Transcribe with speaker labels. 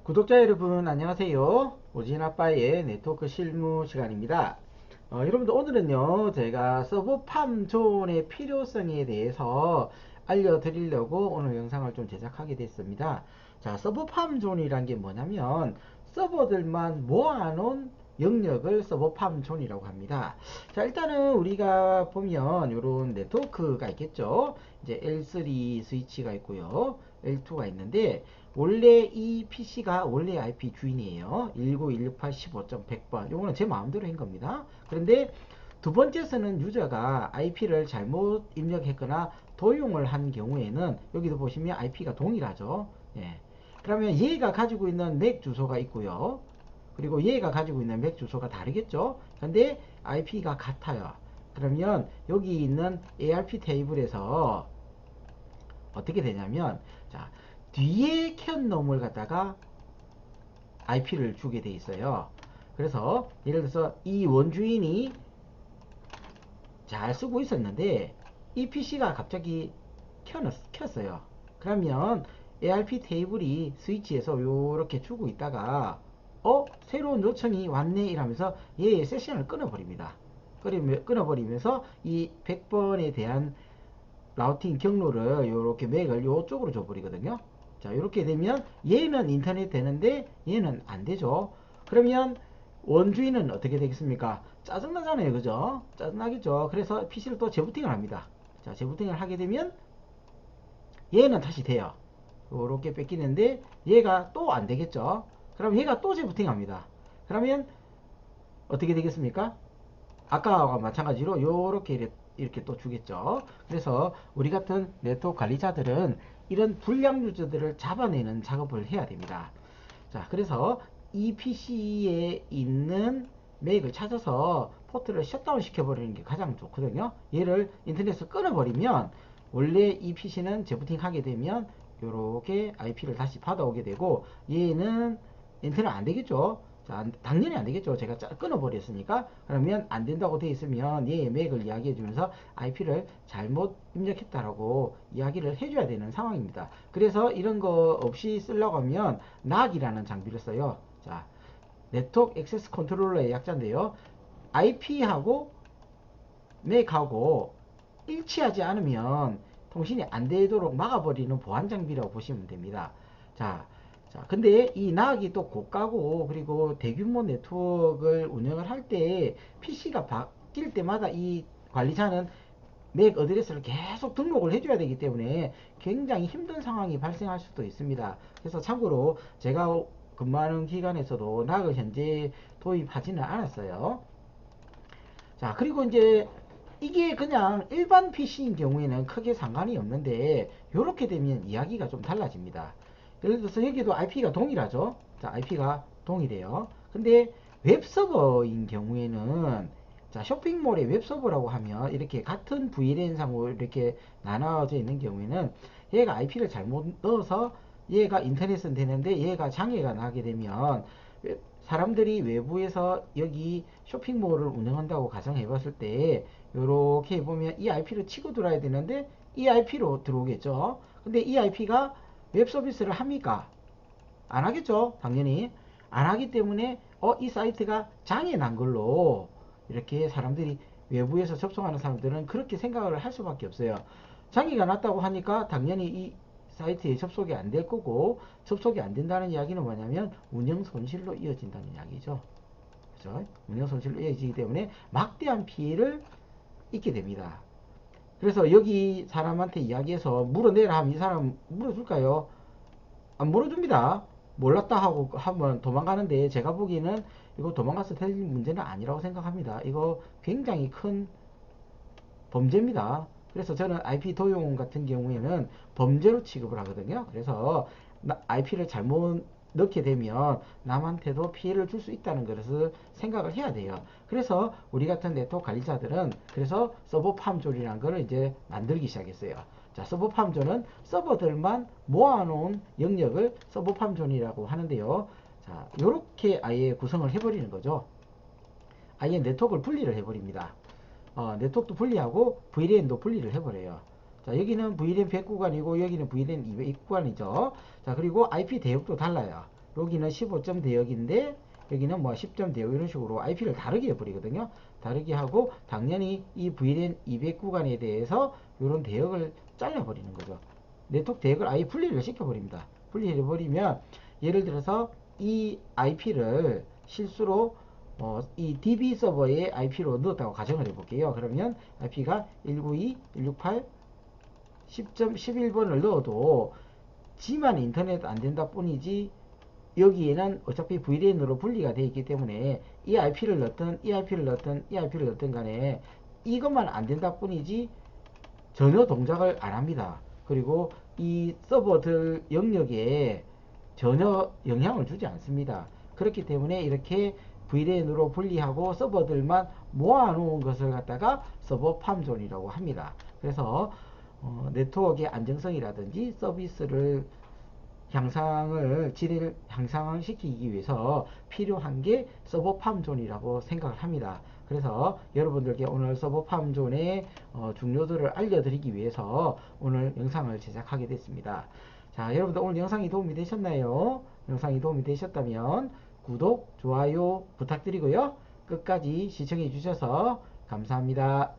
Speaker 1: 구독자 여러분 안녕하세요. 오진아빠의 네트워크 실무 시간입니다. 여러분들 오늘은요 제가 서버팜존의 필요성에 대해서 알려드리려고 오늘 영상을 좀 제작하게 됐습니다. 자, 서버팜존이란 게 뭐냐면 서버들만 모아놓은 영역을 서버팜존이라고 합니다. 자, 일단은 우리가 보면 이런 네트워크가 있겠죠. 이제 L3 스위치가 있고요, L2가 있는데 원래 이 PC가 원래 IP 주인이에요. 192.168.15.100번. 요거는 제 마음대로 한 겁니다. 그런데 두 번째서는 유저가 IP를 잘못 입력했거나 도용을 한 경우에는 여기도 보시면 IP가 동일하죠. 예. 그러면 얘가 가지고 있는 맥 주소가 있고요. 그리고 얘가 가지고 있는 맥 주소가 다르겠죠. 근데 IP가 같아요. 그러면 여기 있는 ARP 테이블에서 어떻게 되냐면, 자, 뒤에 켠 놈을 갖다가 IP를 주게 돼 있어요. 그래서 예를 들어서 이 원주인이 잘 쓰고 있었는데 이 PC가 갑자기 켰어요. 그러면 ARP 테이블이 스위치에서 요렇게 주고 있다가 새로운 요청이 왔네 이러면서 얘의 세션을 끊어버립니다. 끊어버리면서 이 100번에 대한 라우팅 경로를 요렇게 맥을 요쪽으로 줘버리거든요. 자, 이렇게 되면 얘는 인터넷 되는데 얘는 안 되죠. 그러면 원주인은 어떻게 되겠습니까? 짜증나잖아요. 그죠? 짜증나겠죠. 그래서 PC를 또 재부팅을 합니다. 자, 재부팅을 하게 되면 얘는 다시 돼요. 요렇게 뺏기는데 얘가 또 안 되겠죠. 그럼 얘가 또 재부팅합니다. 그러면 어떻게 되겠습니까? 아까와 마찬가지로 요렇게 이렇게 또 주겠죠. 그래서 우리 같은 네트워크 관리자들은 이런 불량 유저들을 잡아내는 작업을 해야 됩니다. 자, 그래서 이 PC에 있는 맥을 찾아서 포트를 셧다운 시켜버리는 게 가장 좋거든요. 얘를 인터넷을 끊어버리면 원래 이 PC는 재부팅 하게 되면 이렇게 IP를 다시 받아오게 되고 얘는 인터넷 안 되겠죠. 자, 당연히 안 되겠죠. 제가 끊어버렸으니까. 그러면 안 된다고 돼 있으면 얘의 맥을 이야기해 주면서 IP를 잘못 입력했다라고 이야기를 해줘야 되는 상황입니다. 그래서 이런 거 없이 쓰려고 하면 NAC이라는 장비를 써요. 자, 네트워크 액세스 컨트롤러의 약자인데요. IP하고 맥하고 일치하지 않으면 통신이 안 되도록 막아버리는 보안 장비라고 보시면 됩니다. 자, 근데 이 나락이 또 고가고 그리고 대규모 네트워크를 운영을 할 때 PC가 바뀔 때마다 이 관리자는 맥 어드레스를 계속 등록을 해줘야 되기 때문에 굉장히 힘든 상황이 발생할 수도 있습니다. 그래서 참고로 제가 근무하는 기관에서도 낙을 현재 도입하지는 않았어요. 자, 그리고 이제 이게 그냥 일반 PC인 경우에는 크게 상관이 없는데 이렇게 되면 이야기가 좀 달라집니다. 예를 들어서 여기도 IP가 동일하죠. 자, IP가 동일해요. 근데 웹서버인 경우에는, 자, 쇼핑몰의 웹서버라고 하면 이렇게 같은 VLAN상으로 이렇게 나눠져 있는 경우에는 얘가 IP를 잘못 넣어서 얘가 인터넷은 되는데 얘가 장애가 나게 되면 사람들이 외부에서 여기 쇼핑몰을 운영한다고 가정해 봤을 때 이렇게 보면 이 IP를 치고 들어야 되는데 이 IP로 들어오겠죠. 근데 이 IP가 웹 서비스를 합니까? 안 하겠죠. 당연히 안 하기 때문에 이 사이트가 장애 난 걸로 이렇게 사람들이, 외부에서 접속하는 사람들은 그렇게 생각을 할 수밖에 없어요. 장애가 났다고 하니까 당연히 이 사이트에 접속이 안 될 거고, 접속이 안 된다는 이야기는 뭐냐면 운영 손실로 이어진다는 이야기죠. 그죠? 운영 손실로 이어지기 때문에 막대한 피해를 입게 됩니다. 그래서 여기 사람한테 이야기해서 물어내라 하면 이 사람 물어줄까요? 안 물어줍니다. 몰랐다 하고 하면 도망가는데, 제가 보기에는 이거 도망가서 될 문제는 아니라고 생각합니다. 이거 굉장히 큰 범죄입니다. 그래서 저는 IP 도용 같은 경우에는 범죄로 취급을 하거든요. 그래서 IP를 잘못 넣게 되면 남한테도 피해를 줄 수 있다는 것을 생각을 해야 돼요. 그래서 우리 같은 네트워크 관리자들은 그래서 서버팜존이라는 걸 이제 만들기 시작했어요. 자, 서버팜존은 서버들만 모아놓은 영역을 서버팜존이라고 하는데요. 자, 이렇게 아예 구성을 해버리는 거죠. 아예 네트워크를 분리를 해버립니다. 네트워크도 분리하고 VLAN도 분리를 해버려요. 자, 여기는 VLAN 100구간이고 여기는 VLAN 200구간이죠. 자, 그리고 IP 대역도 달라요. 여기는 15점 대역인데 여기는 뭐 10점 대역 이런 식으로 IP를 다르게 해버리거든요. 다르게 하고 당연히 이 VLAN 200 구간에 대해서 이런 대역을 잘라버리는 거죠. 네트워크 대역을 아예 분리를 시켜버립니다. 분리해버리면 예를 들어서 이 IP를 실수로 이 DB 서버의 IP로 넣었다고 가정을 해볼게요. 그러면 IP가 192.168.10.11번을 넣어도 지만 인터넷 안 된다 뿐이지 여기에는 어차피 VLAN으로 분리가 되어 있기 때문에 이 IP를 넣든 이 IP를 넣든 이 IP를 넣든 간에 이것만 안 된다 뿐이지 전혀 동작을 안 합니다. 그리고 이 서버들 영역에 전혀 영향을 주지 않습니다. 그렇기 때문에 이렇게 VLAN으로 분리하고 서버들만 모아놓은 것을 갖다가 서버 팜존이라고 합니다. 그래서 네트워크의 안정성이라든지 서비스를 질을 향상시키기 위해서 필요한 게 서버 팜존이라고 생각을 합니다. 그래서 여러분들께 오늘 서버 팜존의 중요도를 알려드리기 위해서 오늘 영상을 제작하게 됐습니다. 자, 여러분들 오늘 영상이 도움이 되셨나요? 영상이 도움이 되셨다면 구독, 좋아요 부탁드리고요. 끝까지 시청해 주셔서 감사합니다.